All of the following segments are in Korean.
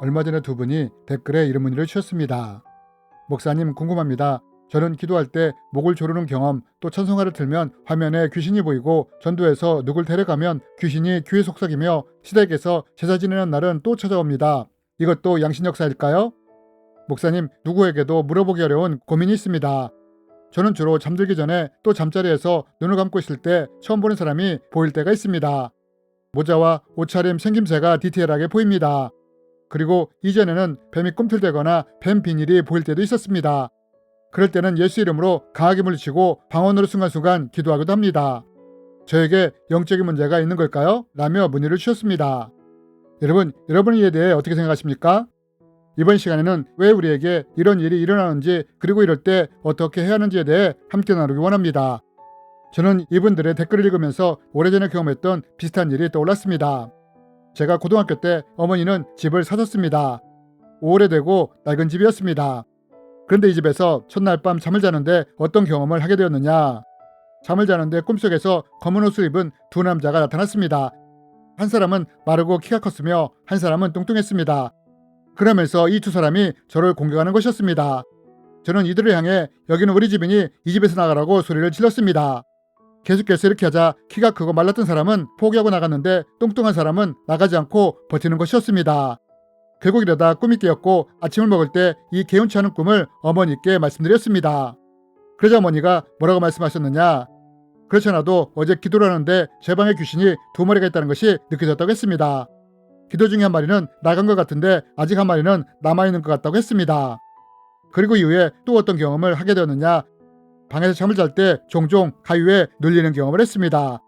얼마 전에 두 분이 댓글에 이런 문의를 주셨습니다. 목사님 궁금합니다. 저는 기도할 때 목을 조르는 경험, 또 찬송가를 틀면 화면에 귀신이 보이고 전도에서 누굴 데려가면 귀신이 귀에 속삭이며 시댁에서 제사 지내는 날은 또 찾아옵니다. 이것도 양신 역사일까요? 목사님, 누구에게도 물어보기 어려운 고민이 있습니다. 저는 주로 잠들기 전에 또 잠자리에서 눈을 감고 있을 때 처음 보는 사람이 보일 때가 있습니다. 모자와 옷차림, 생김새가 디테일하게 보입니다. 그리고 이전에는 뱀이 꿈틀대거나 뱀 비닐이 보일 때도 있었습니다. 그럴 때는 예수 이름으로 강하게 물리치고 방언으로 순간순간 기도하기도 합니다. 저에게 영적인 문제가 있는 걸까요? 라며 문의를 주셨습니다. 여러분은 이에 대해 어떻게 생각하십니까? 이번 시간에는 왜 우리에게 이런 일이 일어나는지, 그리고 이럴 때 어떻게 해야 하는지에 대해 함께 나누기 원합니다. 저는 이분들의 댓글을 읽으면서 오래전에 경험했던 비슷한 일이 떠올랐습니다. 제가 고등학교 때 어머니는 집을 사셨습니다. 오래되고 낡은 집이었습니다. 그런데 이 집에서 첫날 밤 잠을 자는데 어떤 경험을 하게 되었느냐. 잠을 자는데 꿈속에서 검은 옷을 입은 두 남자가 나타났습니다. 한 사람은 마르고 키가 컸으며 한 사람은 뚱뚱했습니다. 그러면서 이 두 사람이 저를 공격하는 것이었습니다. 저는 이들을 향해 여기는 우리 집이니 이 집에서 나가라고 소리를 질렀습니다. 계속해서 이렇게 하자 키가 크고 말랐던 사람은 포기하고 나갔는데 뚱뚱한 사람은 나가지 않고 버티는 것이었습니다. 결국 이러다 꿈이 깨었고 아침을 먹을 때 이 개운치 않은 꿈을 어머니께 말씀드렸습니다. 그러자 어머니가 뭐라고 말씀하셨느냐. 그렇지 않아도 어제 기도를 하는데 제 방에 귀신이 두 마리가 있다는 것이 느껴졌다고 했습니다. 기도 중에 한 마리는 나간 것 같은데 아직 한 마리는 남아있는 것 같다고 했습니다. 그리고 이후에 또 어떤 경험을 하게 되었느냐. 방에서 잠을 잘 때 종종 가위에 눌리는 경험을 했습니다.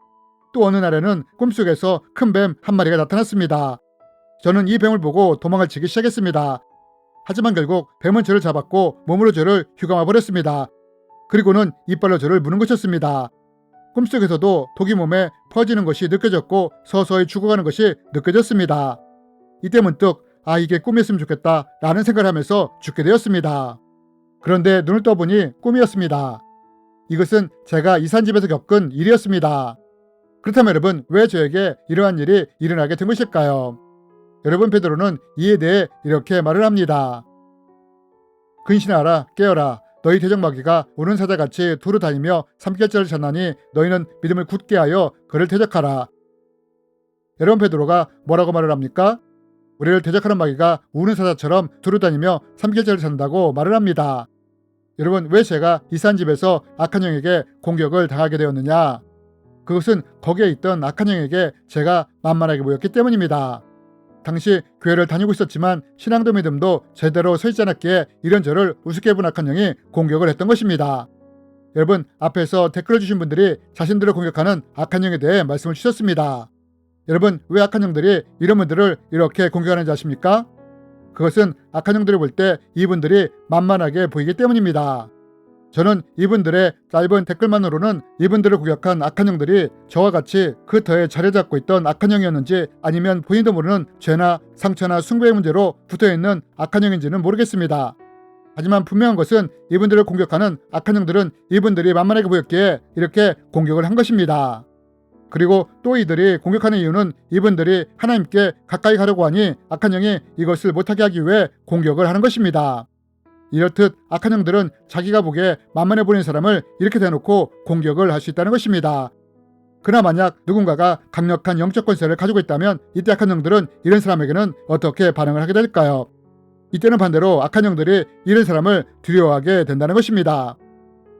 또 어느 날에는 꿈속에서 큰 뱀 한 마리가 나타났습니다. 저는 이 뱀을 보고 도망을 치기 시작했습니다. 하지만 결국 뱀은 저를 잡았고 몸으로 저를 휘감아 버렸습니다. 그리고는 이빨로 저를 무는 것이었습니다. 꿈속에서도 독이 몸에 퍼지는 것이 느껴졌고 서서히 죽어가는 것이 느껴졌습니다. 이때 문득 이게 꿈이었으면 좋겠다 라는 생각을 하면서 죽게 되었습니다. 그런데 눈을 떠보니 꿈이었습니다. 이것은 제가 이산 집에서 겪은 일이었습니다. 그렇다면 여러분, 왜 저에게 이러한 일이 일어나게 된 것일까요? 여러분, 베드로는 이에 대해 이렇게 말을 합니다. 근신하라, 깨어라. 너희 대적마귀가 우는 사자같이 두루 다니며 삼킬자를 찾나니 너희는 믿음을 굳게 하여 그를 대적하라. 여러분, 베드로가 뭐라고 말을 합니까? 우리를 대적하는 마귀가 우는 사자처럼 두루 다니며 삼킬자를 찾는다고 말을 합니다. 여러분, 왜 제가 이산 집에서 악한 영에게 공격을 당하게 되었느냐? 그것은 거기에 있던 악한 영에게 제가 만만하게 보였기 때문입니다. 당시 교회를 다니고 있었지만 신앙도 믿음도 제대로 서 있지 않았기에 이런 저를 우습게 본 악한 영이 공격을 했던 것입니다. 여러분, 앞에서 댓글을 주신 분들이 자신들을 공격하는 악한 영에 대해 말씀을 주셨습니다. 여러분, 왜 악한 영들이 이런 분들을 이렇게 공격하는지 아십니까? 그것은 악한 영들을 볼 때 이분들이 만만하게 보이기 때문입니다. 저는 이분들의 짧은 댓글만으로는 이분들을 공격한 악한 영들이 저와 같이 그 터에 자리 잡고 있던 악한 영이었는지, 아니면 본인도 모르는 죄나 상처나 숭배의 문제로 붙어있는 악한 영인지는 모르겠습니다. 하지만 분명한 것은 이분들을 공격하는 악한 영들은 이분들이 만만하게 보였기에 이렇게 공격을 한 것입니다. 그리고 또 이들이 공격하는 이유는 이분들이 하나님께 가까이 가려고 하니 악한 영이 이것을 못하게 하기 위해 공격을 하는 것입니다. 이렇듯 악한 영들은 자기가 보기에 만만해 보이는 사람을 이렇게 대놓고 공격을 할 수 있다는 것입니다. 그러나 만약 누군가가 강력한 영적 권세를 가지고 있다면 이때 악한 영들은 이런 사람에게는 어떻게 반응을 하게 될까요? 이때는 반대로 악한 영들이 이런 사람을 두려워하게 된다는 것입니다.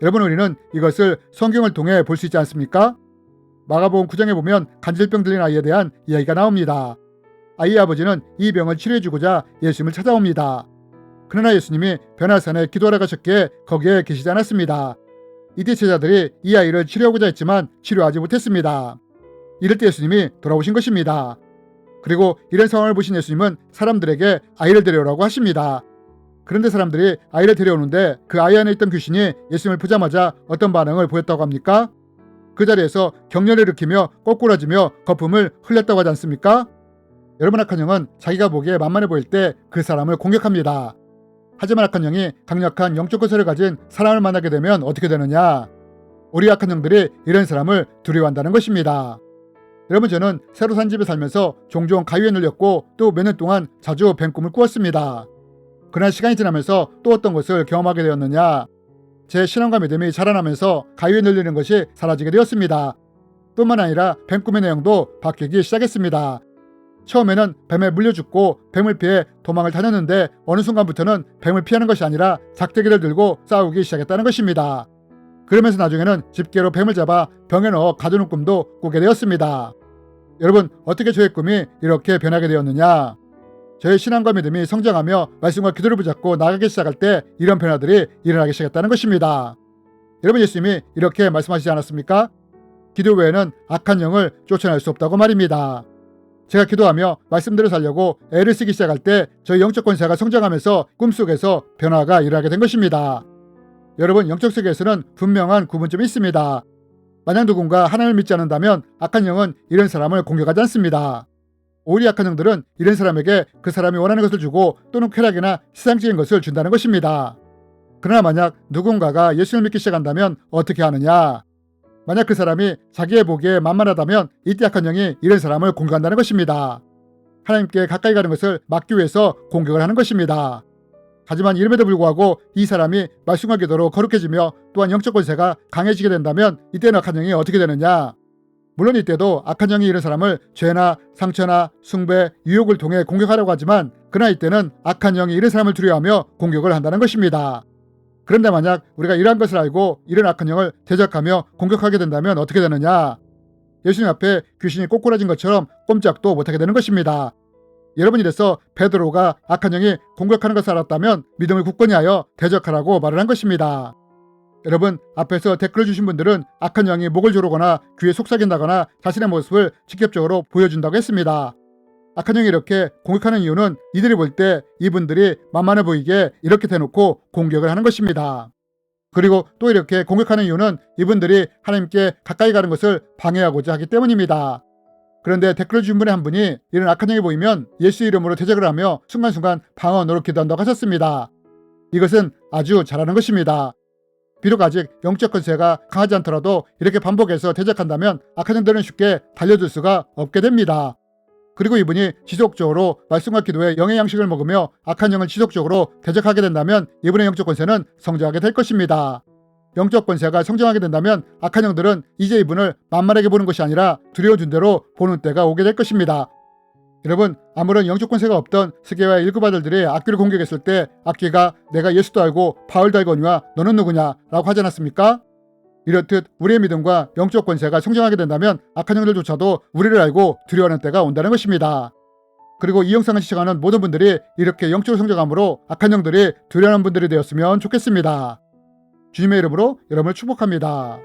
여러분, 우리는 이것을 성경을 통해 볼 수 있지 않습니까? 마가복음 9장에 보면 간질병 들린 아이에 대한 이야기가 나옵니다. 아이의 아버지는 이 병을 치료해주고자 예수님을 찾아옵니다. 그러나 예수님이 변화산에 기도하러 가셨기에 거기에 계시지 않았습니다. 이때 제자들이 이 아이를 치료하고자 했지만 치료하지 못했습니다. 이럴 때 예수님이 돌아오신 것입니다. 그리고 이런 상황을 보신 예수님은 사람들에게 아이를 데려오라고 하십니다. 그런데 사람들이 아이를 데려오는데 그 아이 안에 있던 귀신이 예수님을 보자마자 어떤 반응을 보였다고 합니까? 그 자리에서 격렬을 일으키며 꼬꾸라지며 거품을 흘렸다고 하지 않습니까? 여러분, 악한 영은 자기가 보기에 만만해 보일 때 그 사람을 공격합니다. 하지만 악한 영이 강력한 영적 권세를 가진 사람을 만나게 되면 어떻게 되느냐? 우리 악한 영들이 이런 사람을 두려워한다는 것입니다. 여러분, 저는 새로 산 집에 살면서 종종 가위에 눌렸고 또 몇 년 동안 자주 뱀 꿈을 꾸었습니다. 그러나 시간이 지나면서 또 어떤 것을 경험하게 되었느냐, 제 신앙과 믿음이 자라나면서 가위에 눌리는 것이 사라지게 되었습니다. 뿐만 아니라 뱀 꿈의 내용도 바뀌기 시작했습니다. 처음에는 뱀에 물려 죽고 뱀을 피해 도망을 다녔는데 어느 순간부터는 뱀을 피하는 것이 아니라 작대기를 들고 싸우기 시작했다는 것입니다. 그러면서 나중에는 집게로 뱀을 잡아 병에 넣어 가두는 꿈도 꾸게 되었습니다. 여러분, 어떻게 저의 꿈이 이렇게 변하게 되었느냐? 저의 신앙과 믿음이 성장하며 말씀과 기도를 붙잡고 나가기 시작할 때 이런 변화들이 일어나기 시작했다는 것입니다. 여러분, 예수님이 이렇게 말씀하시지 않았습니까? 기도 외에는 악한 영을 쫓아낼 수 없다고 말입니다. 제가 기도하며 말씀대로 살려고 애를 쓰기 시작할 때 저희 영적 권세가 성장하면서 꿈속에서 변화가 일어나게 된 것입니다. 여러분, 영적 세계에서는 분명한 구분점이 있습니다. 만약 누군가 하나님을 믿지 않는다면 악한 영은 이런 사람을 공격하지 않습니다. 오히려 악한 영들은 이런 사람에게 그 사람이 원하는 것을 주고 또는 쾌락이나 세상적인 것을 준다는 것입니다. 그러나 만약 누군가가 예수를 믿기 시작한다면 어떻게 하느냐? 만약 그 사람이 자기의 보기에 만만하다면 이때 악한 영이 이런 사람을 공격한다는 것입니다. 하나님께 가까이 가는 것을 막기 위해서 공격을 하는 것입니다. 하지만 이름에도 불구하고 이 사람이 말씀과 기도로 거룩해지며 또한 영적 권세가 강해지게 된다면 이때는 악한 영이 어떻게 되느냐? 물론 이때도 악한 영이 이런 사람을 죄나 상처나 숭배, 유혹을 통해 공격하려고 하지만 그러나 이때는 악한 영이 이런 사람을 두려워하며 공격을 한다는 것입니다. 그런데 만약 우리가 이러한 것을 알고 이런 악한 영을 대적하며 공격하게 된다면 어떻게 되느냐? 예수님 앞에 귀신이 꼬꾸라진 것처럼 꼼짝도 못하게 되는 것입니다. 여러분, 이래서 베드로가 악한 영이 공격하는 것을 알았다면 믿음을 굳건히 하여 대적하라고 말을 한 것입니다. 여러분, 앞에서 댓글을 주신 분들은 악한 영이 목을 조르거나 귀에 속삭인다거나 자신의 모습을 직접적으로 보여준다고 했습니다. 악한 영이 이렇게 공격하는 이유는 이들이 볼 때 이분들이 만만해 보이게 이렇게 대놓고 공격을 하는 것입니다. 그리고 또 이렇게 공격하는 이유는 이분들이 하나님께 가까이 가는 것을 방해하고자 하기 때문입니다. 그런데 댓글을 준 분의 한 분이 이런 악한 영이 보이면 예수 이름으로 대적을 하며 순간순간 방언으로 기도한다고 하셨습니다. 이것은 아주 잘하는 것입니다. 비록 아직 영적 권세가 강하지 않더라도 이렇게 반복해서 대적한다면 악한 영들은 쉽게 달려들 수가 없게 됩니다. 그리고 이분이 지속적으로 말씀과 기도에 영의 양식을 먹으며 악한 영을 지속적으로 대적하게 된다면 이분의 영적 권세는 성장하게 될 것입니다. 영적 권세가 성장하게 된다면 악한 영들은 이제 이분을 만만하게 보는 것이 아니라 두려워준 대로 보는 때가 오게 될 것입니다. 여러분, 아무런 영적 권세가 없던 스게와 일곱 아들들이 악귀를 공격했을 때 악귀가 내가 예수도 알고 바울도 알거니와 너는 누구냐? 라고 하지 않았습니까? 이렇듯 우리의 믿음과 영적 권세가 성장하게 된다면 악한 영들조차도 우리를 알고 두려워하는 때가 온다는 것입니다. 그리고 이 영상을 시청하는 모든 분들이 이렇게 영적으로 성장함으로 악한 영들이 두려워하는 분들이 되었으면 좋겠습니다. 주님의 이름으로 여러분을 축복합니다.